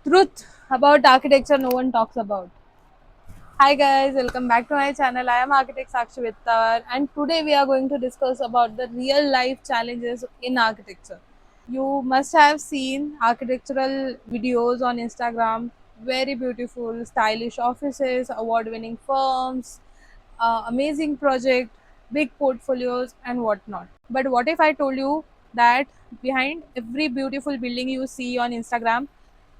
Truth about architecture no one talks about. Hi guys, welcome back to my channel. I am architect Sakshi Vittar and today we are going to discuss about the real life challenges in architecture. You must have seen architectural videos on Instagram, very beautiful, stylish offices, award-winning firms, amazing project, big portfolios and whatnot. But what if I told you that behind every beautiful building you see on Instagram,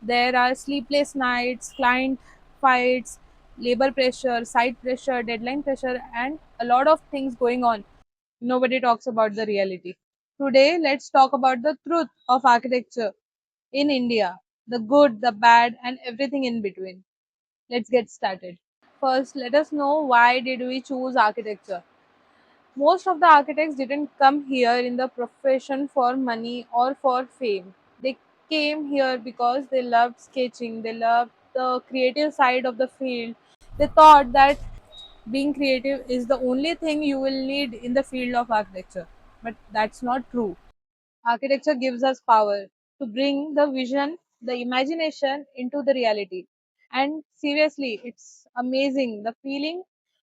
there are sleepless nights, client fights, labor pressure, site pressure, deadline pressure, and a lot of things going on. Nobody talks about the reality. Today, let's talk about the truth of architecture in India, the good, the bad, and everything in between. Let's get started. First, let us know why did we choose architecture. Most of the architects didn't come here in the profession for money or for fame. They came here because they loved sketching, they loved the creative side of the field. They thought that being creative is the only thing you will need in the field of architecture. But that's not true. Architecture gives us power to bring the vision, the imagination into the reality. And seriously, it's amazing the feeling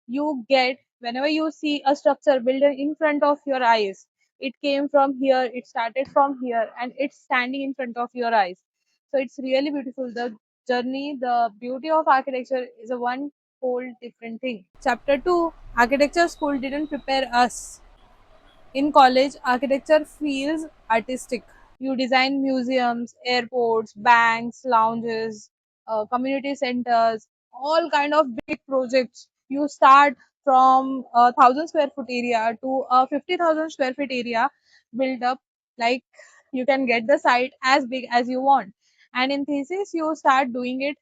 you get whenever you see a structure built in front of your eyes. It came from here, it started from here, and it's standing in front of your eyes. So it's really beautiful. The journey, the beauty of architecture is a one whole different thing. Chapter 2, Architecture School didn't prepare us. In college, architecture feels artistic. You design museums, airports, banks, lounges, community centers, all kind of big projects. You start from a 1,000 square foot area to a 50,000 square feet area, build up like you can get the site as big as you want. And in thesis, you start doing it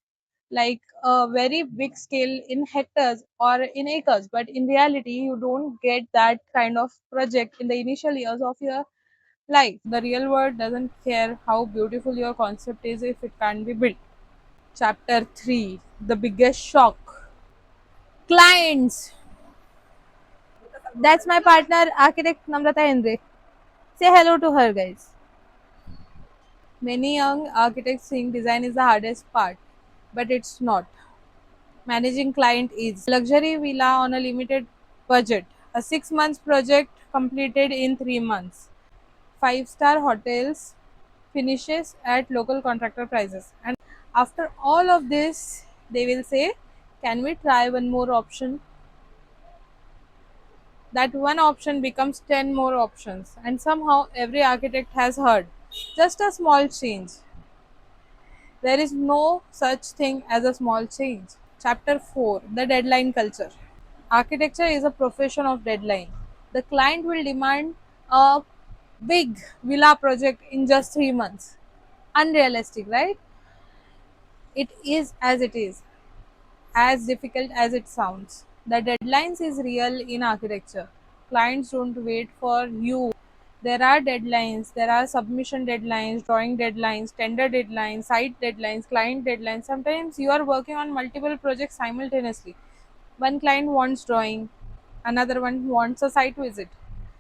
like a very big scale in hectares or in acres, but in reality you don't get that kind of project in the initial years of your life. The real world doesn't care how beautiful your concept is if it can't be built. Chapter 3, the biggest shock. Clients. That's my partner architect Namrata Endre. Say hello to her, guys. Many young architects think design is the hardest part, but it's not. Managing client is luxury villa on a limited budget, a 6 months project completed in 3 months, five-star hotels finishes at local contractor prices. And after all of this, they will say, can we try one more option? That one option becomes 10 more options, and somehow every architect has heard just a small change. There is no such thing as a small change. Chapter 4, the deadline culture. Architecture is a profession of deadline. The client will demand a big villa project in just 3 months. Unrealistic, right? It is as it is, as difficult as it sounds. The deadlines is real in architecture. Clients don't wait for you. There are deadlines, there are submission deadlines, drawing deadlines, tender deadlines, site deadlines, client deadlines. Sometimes you are working on multiple projects simultaneously. One client wants drawing, another one wants a site visit,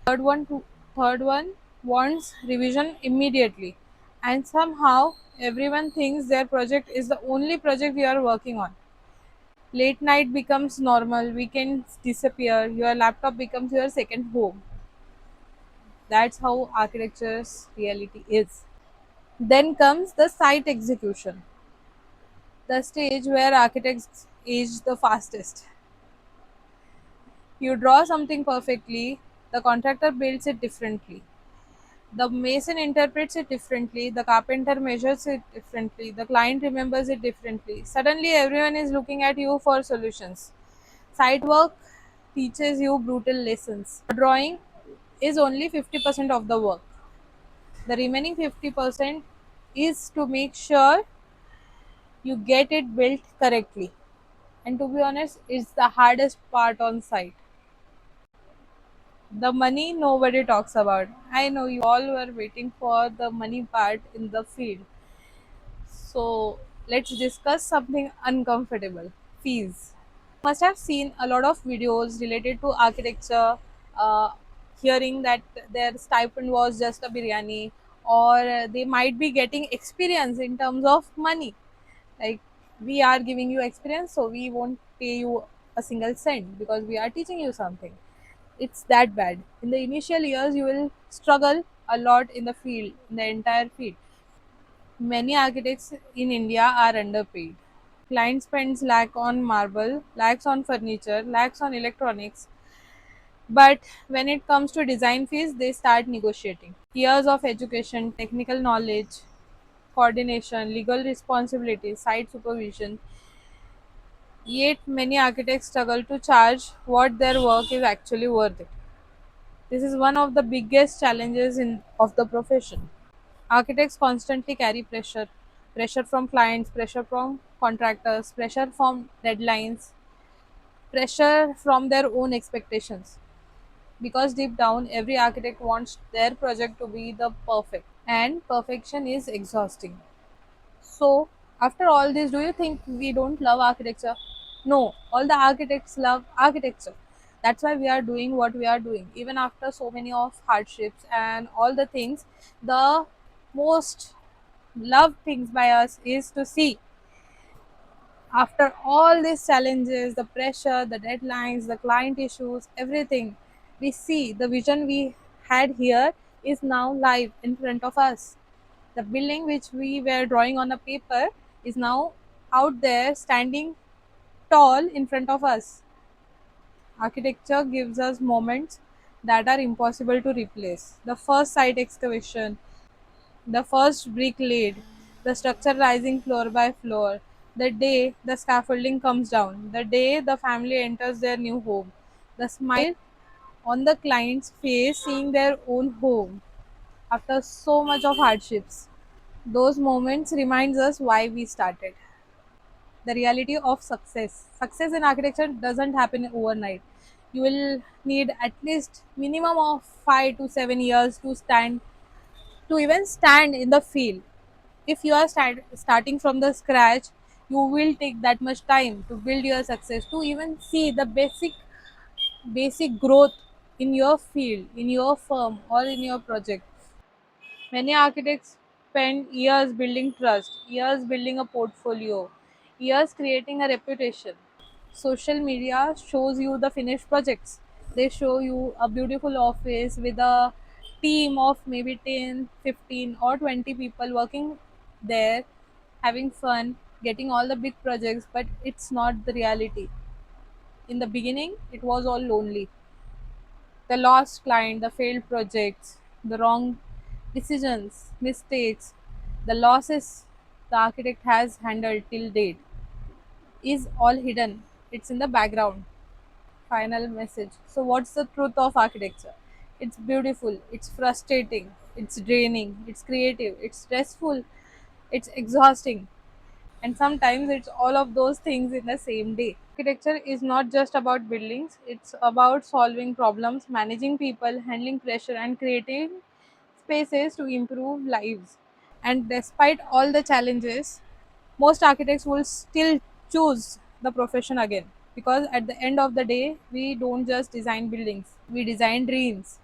third one to third one wants revision immediately, and somehow everyone thinks their project is the only project you are working on. Late night becomes normal, weekends disappear, your laptop becomes your second home. That's how architecture's reality is. Then comes the site execution, the stage where architects age the fastest. You draw something perfectly, the contractor builds it differently. The mason interprets it differently, the carpenter measures it differently, the client remembers it differently. Suddenly, everyone is looking at you for solutions. Site work teaches you brutal lessons. Drawing is only 50% of the work. The remaining 50% is to make sure you get it built correctly. And to be honest, it's the hardest part on site. The money nobody talks about. I know you all were waiting for the money part in the field. So let's discuss something uncomfortable, fees. Must have seen a lot of videos related to architecture, uh, hearing that their stipend was just a biryani, or they might be getting experience in terms of money. Like, we are giving you experience, so we won't pay you a single cent because we are teaching you something. It's that bad. In the initial years, you will struggle a lot in the field, in the entire field. Many architects in India are underpaid. Client spends lakh on marble, lakhs on furniture, lakhs on electronics, but when it comes to design fees, they start negotiating. Years of education, technical knowledge, coordination, legal responsibility, site supervision. Yet many architects struggle to charge what their work is actually worth it. This is one of the biggest challenges of the profession. Architects constantly carry pressure from clients, pressure from contractors, pressure from deadlines, pressure from their own expectations. Because deep down, every architect wants their project to be the perfect, and perfection is exhausting. So, after all this, do you think we don't love architecture? No, all the architects love architecture. That's why we are doing what we are doing. Even after so many of hardships and all the things, the most loved things by us is to see, after all these challenges, the pressure, the deadlines, the client issues, everything, we see the vision we had here is now live in front of us. The building which we were drawing on a paper is now out there standing tall in front of us. Architecture gives us moments that are impossible to replace. The first site excavation, the first brick laid, the structure rising floor by floor, the day the scaffolding comes down, the day the family enters their new home, the smile on the client's face seeing their own home after so much of hardships. Those moments reminds us why we started. The reality of success. Success in architecture doesn't happen overnight. You will need at least minimum of 5 to 7 years to even stand in the field. If you are starting from the scratch, you will take that much time to build your success, to even see the basic growth in your field, in your firm, or in your project. Many architects spend years building trust, years building a portfolio, years creating a reputation. Social media shows you the finished projects. They show you a beautiful office with a team of maybe 10, 15, or 20 people working there, having fun, getting all the big projects, but it's not the reality. In the beginning, it was all lonely. The lost client, the failed projects, the wrong decisions, mistakes, the losses the architect has handled till date is all hidden. It's in the background. Final message. So, what's the truth of architecture? It's beautiful, it's frustrating, it's draining, it's creative, it's stressful, it's exhausting, and sometimes it's all of those things in the same day. Architecture is not just about buildings, it's about solving problems, managing people, handling pressure, and creating spaces to improve lives. And despite all the challenges, most architects will still choose the profession again, because at the end of the day, we don't just design buildings, we design dreams.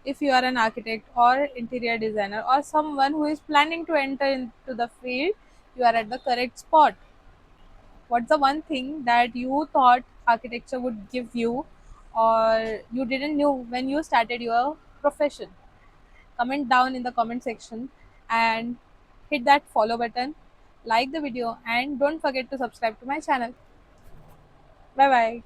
If you are an architect or interior designer or someone who is planning to enter into the field, you are at the correct spot. What's the one thing that you thought architecture would give you, or you didn't know when you started your profession? Comment down in the comment section and hit that follow button, like the video, and don't forget to subscribe to my channel. Bye bye.